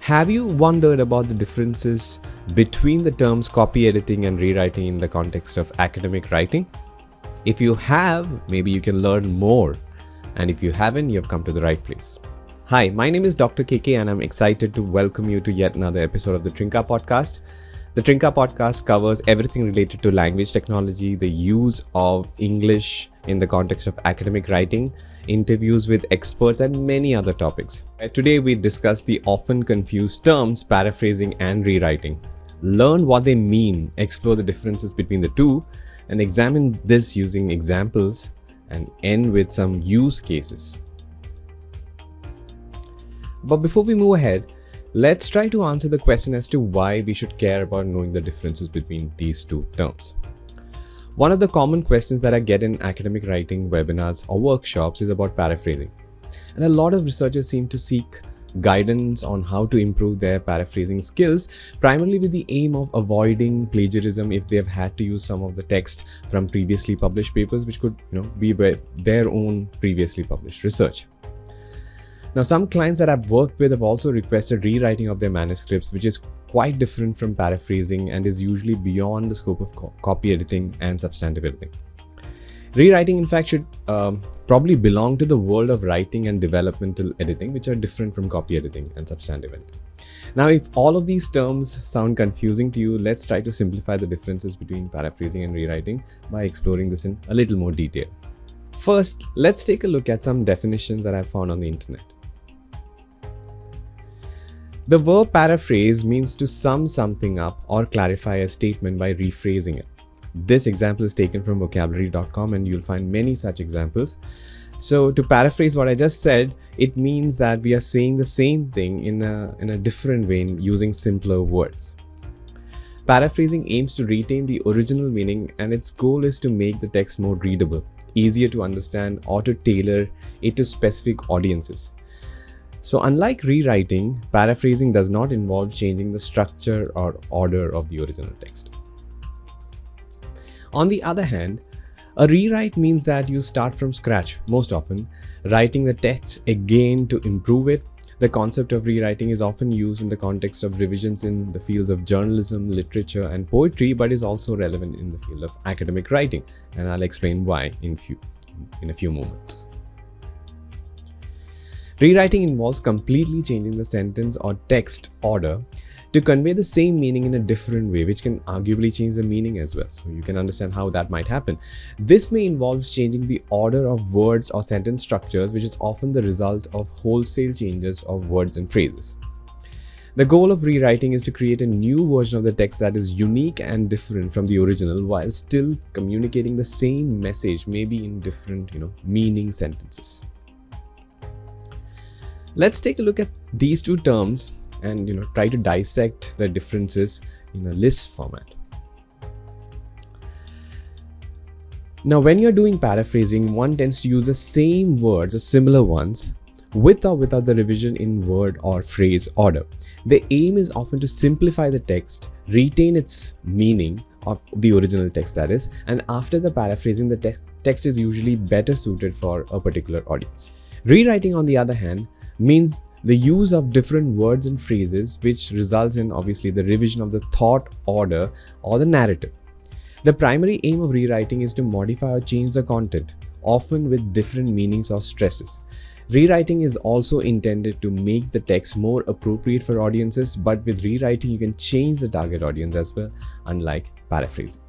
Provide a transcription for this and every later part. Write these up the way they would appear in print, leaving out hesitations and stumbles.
Have you wondered about the differences between the terms copy editing and rewriting in the context of academic writing? If you have, maybe you can learn more. And if you haven't, you've come to the right place. Hi, my name is Dr. KK and I'm excited to welcome you to yet another episode of the Trinka podcast. The Trinka podcast covers everything related to language technology, the use of English in the context of academic writing, interviews with experts, and many other topics. Today we discuss the often confused terms paraphrasing and rewriting. Learn what they mean, explore the differences between the two, and examine this using examples and end with some use cases. But before we move ahead, let's try to answer the question as to why we should care about knowing the differences between these two terms. One of the common questions that I get in academic writing webinars or workshops is about paraphrasing. And a lot of researchers seem to seek guidance on how to improve their paraphrasing skills, primarily with the aim of avoiding plagiarism if they have had to use some of the text from previously published papers, which could be their own previously published research. Now, some clients that I've worked with have also requested rewriting of their manuscripts, which is quite different from paraphrasing and is usually beyond the scope of copy editing and substantive editing. Rewriting, in fact, should probably belong to the world of writing and developmental editing, which are different from copy editing and substantive editing. Now, if all of these terms sound confusing to you, let's try to simplify the differences between paraphrasing and rewriting by exploring this in a little more detail. First, let's take a look at some definitions that I found on the internet. The verb paraphrase means to sum something up or clarify a statement by rephrasing it. This example is taken from vocabulary.com and you'll find many such examples. So to paraphrase what I just said, it means that we are saying the same thing in a different way using simpler words. Paraphrasing aims to retain the original meaning, and its goal is to make the text more readable, easier to understand, or to tailor it to specific audiences. So unlike rewriting, paraphrasing does not involve changing the structure or order of the original text. On the other hand, a rewrite means that you start from scratch, most often, writing the text again to improve it. The concept of rewriting is often used in the context of revisions in the fields of journalism, literature, and poetry, but is also relevant in the field of academic writing, and I'll explain why in a few moments. Rewriting involves completely changing the sentence or text order to convey the same meaning in a different way, which can arguably change the meaning as well. So you can understand how that might happen. This may involve changing the order of words or sentence structures, which is often the result of wholesale changes of words and phrases. The goal of rewriting is to create a new version of the text that is unique and different from the original, while still communicating the same message, maybe in different, meaning sentences. Let's take a look at these two terms and try to dissect the differences in a list format. Now, when you're doing paraphrasing, one tends to use the same words or similar ones with or without the revision in word or phrase order. The aim is often to simplify the text, retain its meaning of the original text, that is, and after the paraphrasing, the text is usually better suited for a particular audience. Rewriting, on the other hand, means the use of different words and phrases, which results in obviously the revision of the thought order or the narrative. The primary aim of rewriting is to modify or change the content, often with different meanings or stresses. Rewriting is also intended to make the text more appropriate for audiences, but with rewriting you can change the target audience as well, unlike paraphrasing.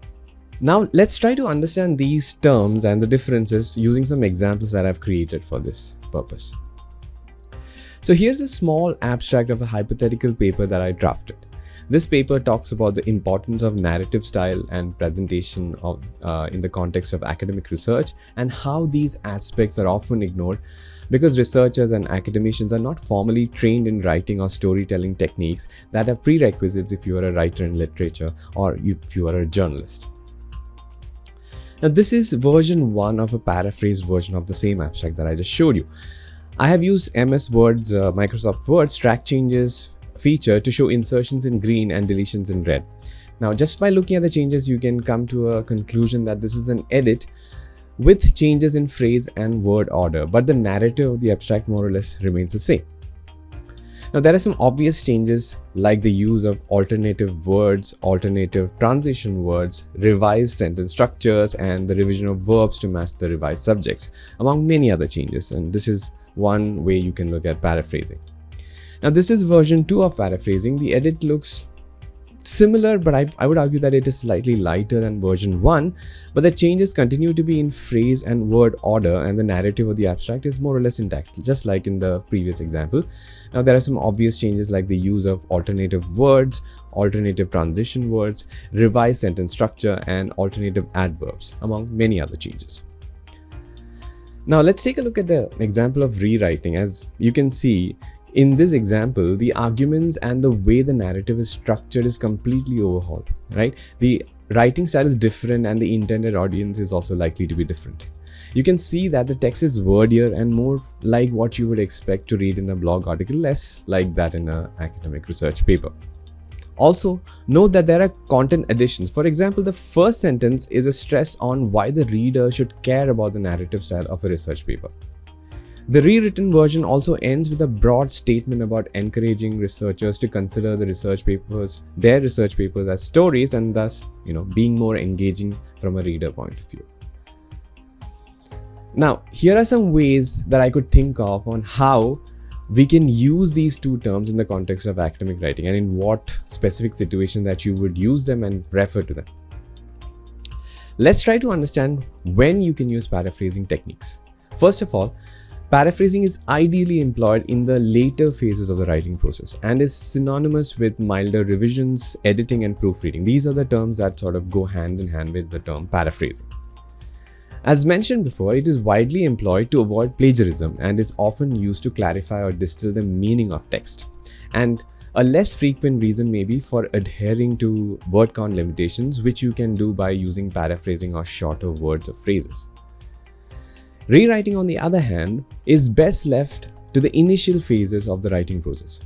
Now let's try to understand these terms and the differences using some examples that I've created for this purpose. So here's a small abstract of a hypothetical paper that I drafted. This paper talks about the importance of narrative style and presentation in the context of academic research, and how these aspects are often ignored because researchers and academicians are not formally trained in writing or storytelling techniques that are prerequisites if you are a writer in literature or if you are a journalist. Now, this is version 1 of a paraphrased version of the same abstract that I just showed you. I have used MS Word's Microsoft Word's track changes feature to show insertions in green and deletions in red. Now, just by looking at the changes, you can come to a conclusion that this is an edit with changes in phrase and word order, but the narrative of the abstract more or less remains the same. Now, there are some obvious changes like the use of alternative words, alternative transition words, revised sentence structures, and the revision of verbs to match the revised subjects, among many other changes. And this is one way you can look at paraphrasing. Now, this is version 2 of paraphrasing. The edit looks similar, but I would argue that it is slightly lighter than version 1, but the changes continue to be in phrase and word order, and the narrative of the abstract is more or less intact, just like in the previous example. Now, there are some obvious changes like the use of alternative words, alternative transition words, revised sentence structure, and alternative adverbs, among many other changes. Now, let's take a look at the example of rewriting. As you can see, in this example, the arguments and the way the narrative is structured is completely overhauled, right? The writing style is different and the intended audience is also likely to be different. You can see that the text is wordier and more like what you would expect to read in a blog article, less like that in an academic research paper. Also, note that there are content additions. For example, the first sentence is a stress on why the reader should care about the narrative style of a research paper. The rewritten version also ends with a broad statement about encouraging researchers to consider their research papers as stories, and thus, being more engaging from a reader point of view. Now, here are some ways that I could think of on how we can use these two terms in the context of academic writing and in what specific situation that you would use them and refer to them. Let's try to understand when you can use paraphrasing techniques. First of all, paraphrasing is ideally employed in the later phases of the writing process and is synonymous with milder revisions, editing, and proofreading. These are the terms that sort of go hand in hand with the term paraphrasing. As mentioned before, it is widely employed to avoid plagiarism and is often used to clarify or distill the meaning of text. And a less frequent reason may be for adhering to word count limitations, which you can do by using paraphrasing or shorter words or phrases. Rewriting, on the other hand, is best left to the initial phases of the writing process.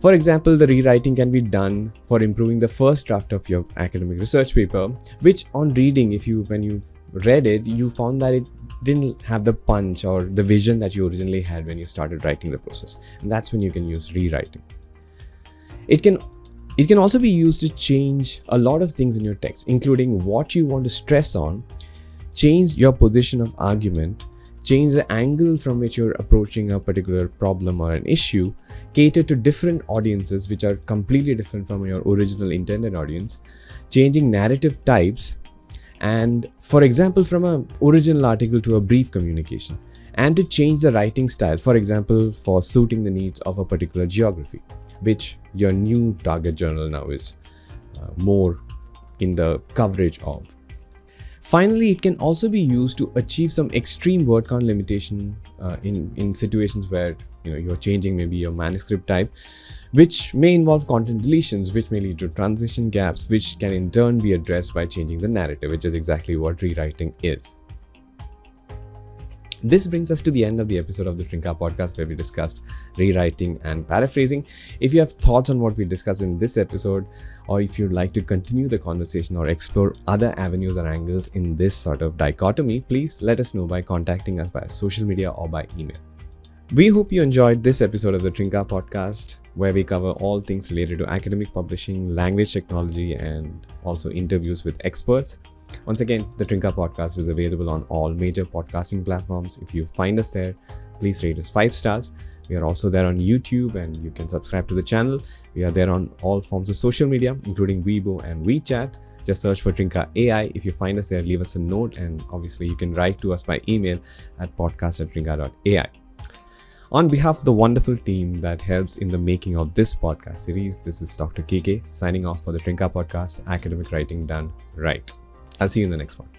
For example, the rewriting can be done for improving the first draft of your academic research paper, which on reading, when you read it, you found that it didn't have the punch or the vision that you originally had when you started writing the process. And that's when you can use rewriting. It can also be used to change a lot of things in your text, including what you want to stress on, change your position of argument, change the angle from which you're approaching a particular problem or an issue, cater to different audiences which are completely different from your original intended audience, changing narrative types, and for example, from an original article to a brief communication, and to change the writing style, for example, for suiting the needs of a particular geography, which your new target journal now is more in the coverage of. Finally, it can also be used to achieve some extreme word count limitation in situations where you're changing maybe your manuscript type, which may involve content deletions, which may lead to transition gaps, which can in turn be addressed by changing the narrative, which is exactly what rewriting is. This brings us to the end of the episode of the Trinka podcast, where we discussed rewriting and paraphrasing. If you have thoughts on what we discussed in this episode, or if you'd like to continue the conversation or explore other avenues or angles in this sort of dichotomy, please let us know by contacting us via social media or by email. We hope you enjoyed this episode of the Trinka podcast, where we cover all things related to academic publishing, language technology, and also interviews with experts. Once again, the Trinka podcast is available on all major podcasting platforms. If you find us there, please rate us 5 stars. We are also there on YouTube, and you can subscribe to the channel. We are there on all forms of social media, including Weibo and WeChat. Just search for Trinka AI. If you find us there, leave us a note, and obviously you can write to us by email at podcast@trinka.ai. On behalf of the wonderful team that helps in the making of this podcast series, this is Dr. KK signing off for the Trinka podcast, Academic Writing Done Right. I'll see you in the next one.